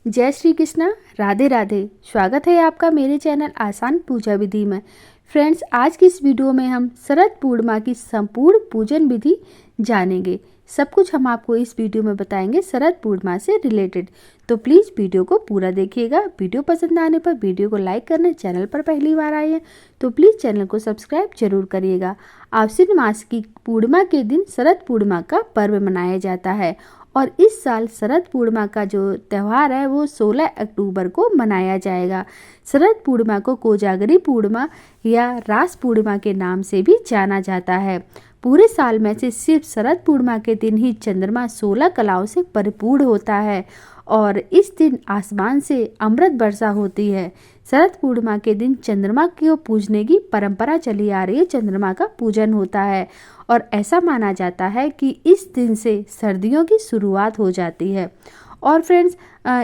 जय श्री कृष्णा, राधे राधे। स्वागत है आपका मेरे चैनल आसान पूजा विधि में। फ्रेंड्स, आज की इस वीडियो में हम शरद पूर्णिमा की संपूर्ण पूजन विधि जानेंगे। सब कुछ हम आपको इस वीडियो में बताएंगे शरद पूर्णिमा से रिलेटेड। तो प्लीज़ वीडियो को पूरा देखिएगा। वीडियो पसंद आने पर वीडियो को लाइक करना, चैनल पर पहली बार आए हैं तो प्लीज़ चैनल को सब्सक्राइब जरूर करिएगा। आश्विन मास की पूर्णिमा के दिन शरद पूर्णिमा का पर्व मनाया जाता है और इस साल शरद पूर्णिमा का जो त्यौहार है वो 16 अक्टूबर को मनाया जाएगा। शरद पूर्णिमा को कोजागरी पूर्णिमा या रास पूर्णिमा के नाम से भी जाना जाता है। पूरे साल में से सिर्फ शरद पूर्णिमा के दिन ही चंद्रमा 16 कलाओं से परिपूर्ण होता है और इस दिन आसमान से अमृत वर्षा होती है। शरद पूर्णिमा के दिन चंद्रमा को पूजने की परंपरा चली आ रही है। चंद्रमा का पूजन होता है और ऐसा माना जाता है कि इस दिन से सर्दियों की शुरुआत हो जाती है। और फ्रेंड्स,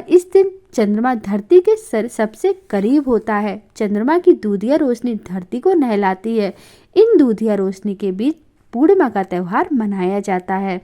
इस दिन चंद्रमा धरती के सबसे करीब होता है। चंद्रमा की दूधिया रोशनी धरती को नहलाती है। इन दूधिया रोशनी के बीच पूर्णिमा का त्यौहार मनाया जाता है।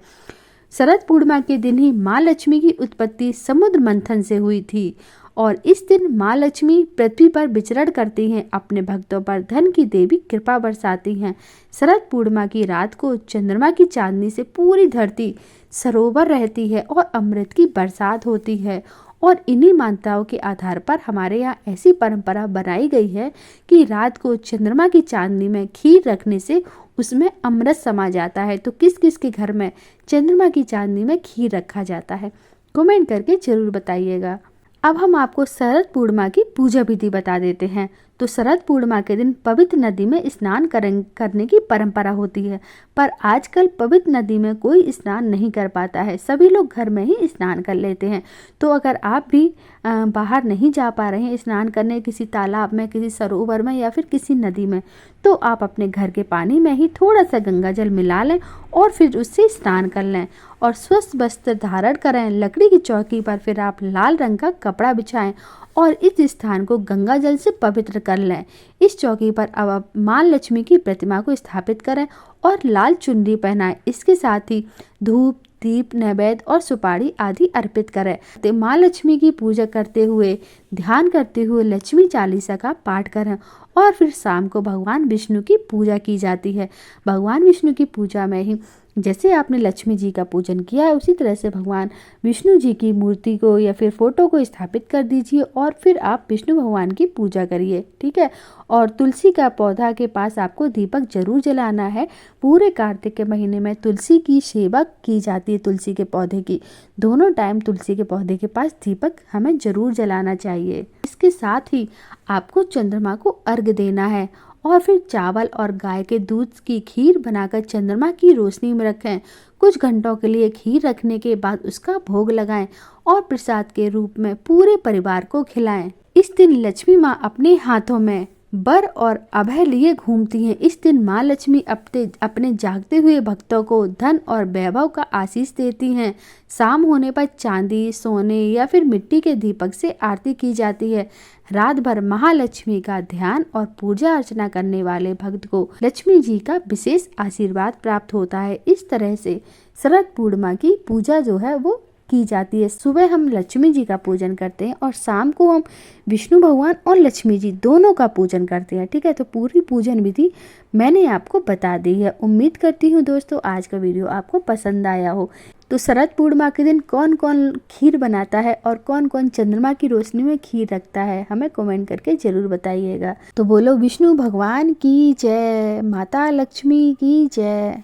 शरद पूर्णिमा के दिन ही माँ लक्ष्मी की उत्पत्ति समुद्र मंथन से हुई थी और इस दिन माँ लक्ष्मी पृथ्वी पर विचरण करती हैं। अपने भक्तों पर धन की देवी कृपा बरसाती हैं। शरद पूर्णिमा की रात को चंद्रमा की चांदनी से पूरी धरती सरोवर रहती है और अमृत की बरसात होती है। और इन्हीं मान्यताओं के आधार पर हमारे यहाँ ऐसी परंपरा बनाई गई है कि रात को चंद्रमा की चांदनी में खीर रखने से उसमें अमृत समा जाता है। तो किस किस के घर में चंद्रमा की चांदनी में खीर रखा जाता है, कमेंट करके जरूर बताइएगा। अब हम आपको शरद पूर्णिमा की पूजा विधि बता देते हैं। तो शरद पूर्णिमा के दिन पवित्र नदी में स्नान करने की परंपरा होती है, पर आजकल पवित्र नदी में कोई स्नान नहीं कर पाता है। सभी लोग घर में ही स्नान कर लेते हैं। तो अगर आप भी बाहर नहीं जा पा रहे हैं स्नान करने, किसी तालाब में, किसी सरोवर में या फिर किसी नदी में, तो आप अपने घर के पानी में ही थोड़ा सा गंगा जल मिला लें और फिर उससे स्नान कर लें और स्वस्थ वस्त्र धारण करें। लकड़ी की चौकी पर फिर आप लाल रंग का कपड़ा बिछाएं और इस स्थान को गंगा जल से पवित्र कर लें। इस चौकी पर अब आप माँ लक्ष्मी की प्रतिमा को स्थापित करें और लाल चुनरी पहनाएं। इसके साथ ही धूप, दीप, नैवेद्य और सुपारी आदि अर्पित करें। तो माँ लक्ष्मी की पूजा करते हुए, ध्यान करते हुए लक्ष्मी चालीसा का पाठ करें और फिर शाम को भगवान विष्णु की पूजा की जाती है। भगवान विष्णु की पूजा में ही जैसे आपने लक्ष्मी जी का पूजन किया है उसी तरह से भगवान विष्णु जी की मूर्ति को या फिर फोटो को स्थापित कर दीजिए और फिर आप विष्णु भगवान की पूजा करिए, ठीक है। और तुलसी का पौधा के पास आपको दीपक जरूर जलाना है। पूरे कार्तिक के महीने में तुलसी की सेवा की जाती है। तुलसी के पौधे की दोनों टाइम तुलसी के पौधे के पास दीपक हमें जरूर जलाना चाहिए। इसके साथ ही आपको चंद्रमा को अर्घ्य देना है और फिर चावल और गाय के दूध की खीर बनाकर चंद्रमा की रोशनी में रखें। कुछ घंटों के लिए खीर रखने के बाद उसका भोग लगाएं और प्रसाद के रूप में पूरे परिवार को खिलाएं। इस दिन लक्ष्मी माँ अपने हाथों में वर और अभय लिए घूमती हैं। इस दिन माँ लक्ष्मी अपने जागते हुए भक्तों को धन और वैभव का आशीष देती हैं। शाम होने पर चांदी, सोने या फिर मिट्टी के दीपक से आरती की जाती है। रात भर महालक्ष्मी का ध्यान और पूजा अर्चना करने वाले भक्त को लक्ष्मी जी का विशेष आशीर्वाद प्राप्त होता है। इस तरह से शरद पूर्णिमा की पूजा जो है वो की जाती है। सुबह हम लक्ष्मी जी का पूजन करते हैं और शाम को हम विष्णु भगवान और लक्ष्मी जी दोनों का पूजन करते हैं, ठीक है। तो पूरी पूजन विधि मैंने आपको बता दी है। उम्मीद करती हूँ दोस्तों आज का वीडियो आपको पसंद आया हो। तो शरद पूर्णिमा के दिन कौन कौन खीर बनाता है और कौन कौन चंद्रमा की रोशनी में खीर रखता है, हमें कमेंट करके जरूर बताइएगा। तो बोलो विष्णु भगवान की जय, माता लक्ष्मी की जय।